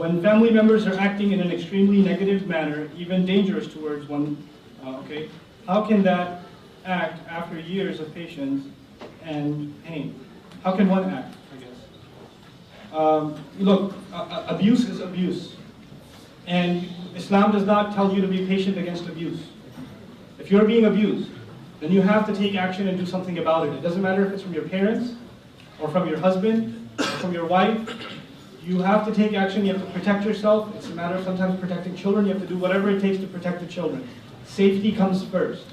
When family members are acting in an extremely negative manner, even dangerous towards one, okay, how can that act after years of patience and pain? How can one act, I guess? Look, abuse is abuse. And Islam does not tell you to be patient against abuse. If you're being abused, then you have to take action and do something about it. It doesn't matter if it's from your parents, or from your husband, or from your wife. You have to take action, you have to protect yourself. It's a matter of sometimes protecting children. You have to do whatever it takes to protect the children. Safety comes first.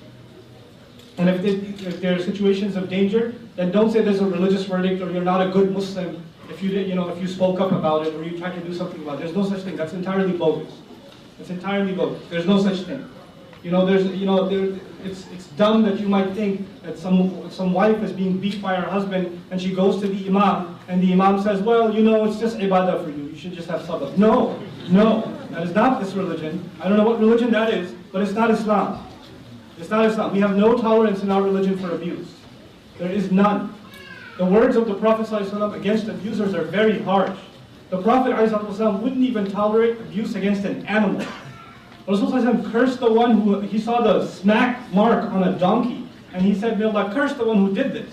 And if there are situations of danger, then don't say there's a religious verdict or you're not a good Muslim if you spoke up about it or you tried to do something about it. There's no such thing. That's entirely bogus. It's entirely bogus. There's no such thing. It's dumb that you might think that some wife is being beat by her husband and she goes to the imam and the imam says, well, it's just ibadah for you. You should just have sabr. No, that is not this religion. I don't know what religion that is, but it's not Islam. It's not Islam. We have no tolerance in our religion for abuse. There is none. The words of the Prophet ﷺ against abusers are very harsh. The Prophet ﷺ wouldn't even tolerate abuse against an animal. Rasulullah cursed the one who, he saw the smack mark on a donkey, and he said, may Allah curse the one who did this.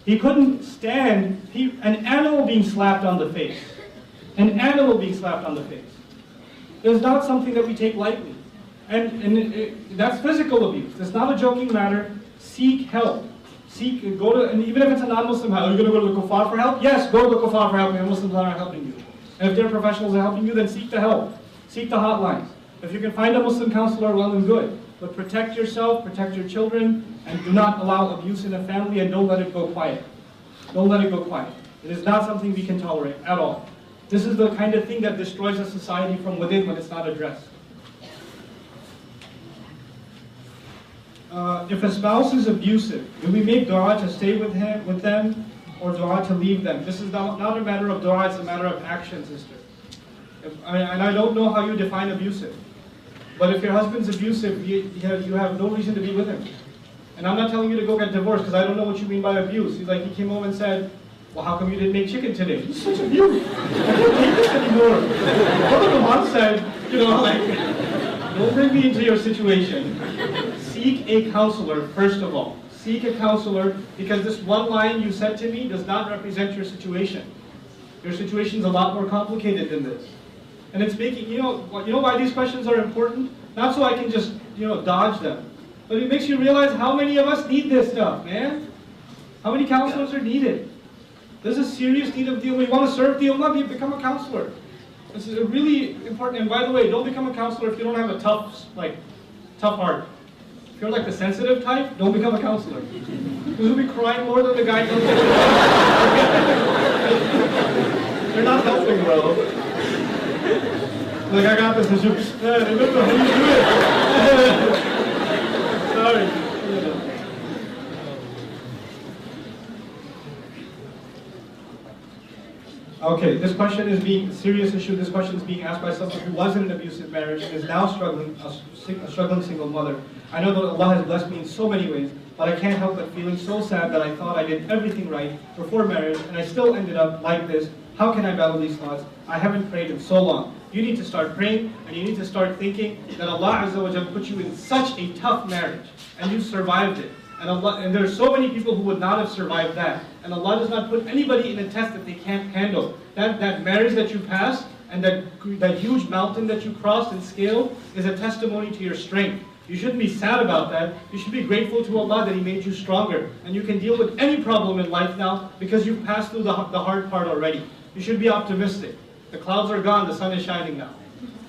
He couldn't stand an animal being slapped on the face. An animal being slapped on the face. It's not something that we take lightly. And that's physical abuse. It's not a joking matter. Seek help. And even if it's a non-Muslim, are you going to go to the kuffar for help? Yes, go to the kuffar for help. If Muslims aren't helping you. And if they're professionals are helping you, then seek the help. Seek the hotlines. If you can find a Muslim counselor, well and good. But protect yourself, protect your children, and do not allow abuse in a family, and don't let it go quiet. Don't let it go quiet. It is not something we can tolerate at all. This is the kind of thing that destroys a society from within when it's not addressed. If a spouse is abusive, do we make dua to stay with them, or dua to leave them? This is not a matter of dua, it's a matter of action, sister. And I don't know how you define abusive. But if your husband's abusive, you have no reason to be with him. And I'm not telling you to go get divorced, because I don't know what you mean by abuse. He came home and said, well, how come you didn't make chicken today? It's such abuse. I can't take this anymore. What the mom said, don't bring me into your situation. Seek a counselor, first of all. Seek a counselor, because this one line you said to me does not represent your situation. Your situation's a lot more complicated than this. And it's making, you know why these questions are important? Not so I can just, dodge them. But it makes you realize how many of us need this stuff, man. How many counselors are needed? There's a serious need of deal. We want to serve the ummah, become a counselor. This is really important. And by the way, don't become a counselor if you don't have a tough heart. If you're like the sensitive type, don't become a counselor. Because you'll be crying more than the guy comes in. You're not helping, bro. I got this. I don't know how you do it. Sorry. Okay, this question is a serious issue. This question is being asked by someone who was in an abusive marriage and is now a struggling single mother. I know that Allah has blessed me in so many ways, but I can't help but feeling so sad that I thought I did everything right before marriage, and I still ended up like this. How can I battle these thoughts? I haven't prayed in so long. You need to start praying, and you need to start thinking that Allah Azza wa Jalla put you in such a tough marriage, and you survived it. And there are so many people who would not have survived that. And Allah does not put anybody in a test that they can't handle. That marriage that you passed, and that huge mountain that you crossed and scaled is a testimony to your strength. You shouldn't be sad about that. You should be grateful to Allah that He made you stronger. And you can deal with any problem in life now because you've passed through the hard part already. You should be optimistic. The clouds are gone, the sun is shining now.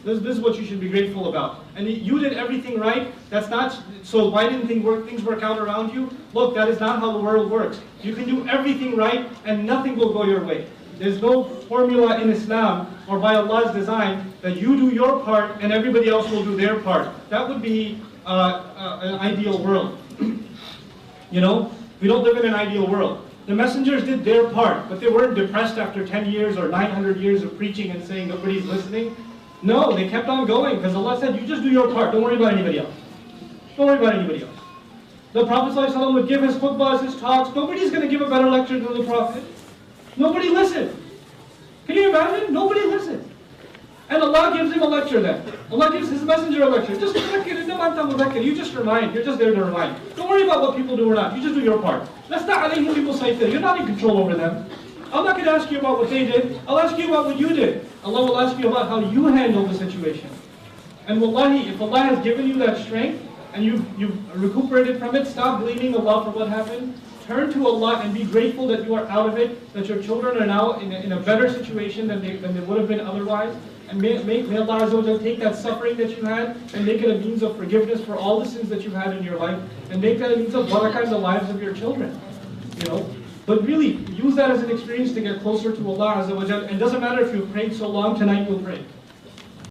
This is what you should be grateful about. And you did everything right. That's not, so why didn't things work out around you? Look, that is not how the world works. You can do everything right and nothing will go your way. There's no formula in Islam or by Allah's design that you do your part and everybody else will do their part. That would be an ideal world. We don't live in an ideal world. The messengers did their part, but they weren't depressed after 10 years or 900 years of preaching and saying nobody's listening. No, they kept on going because Allah said, you just do your part, don't worry about anybody else. Don't worry about anybody else. The Prophet ﷺ would give his khutbahs, his talks. Nobody's going to give a better lecture than the Prophet. Nobody listened. Can you imagine? Nobody listened. And Allah gives him a lecture then. Allah gives his messenger a lecture. Just you just remind. You're just there to remind. Don't worry about what people do or not. You just do your part. You're not in control over them. I'm not going to ask you about what they did. I'll ask you about what you did. Allah will ask you about how you handle the situation. And wallahi, if Allah has given you that strength and you've recuperated from it, stop blaming Allah for what happened. Turn to Allah and be grateful that you are out of it, that your children are now in a better situation than they would have been otherwise. And may Allah Azza wa Jalla take that suffering that you had and make it a means of forgiveness for all the sins that you've had in your life, and make that a means of barakah in the lives of your children. But really, use that as an experience to get closer to Allah Azza wa Jalla. And it doesn't matter if you've prayed so long, tonight you'll pray.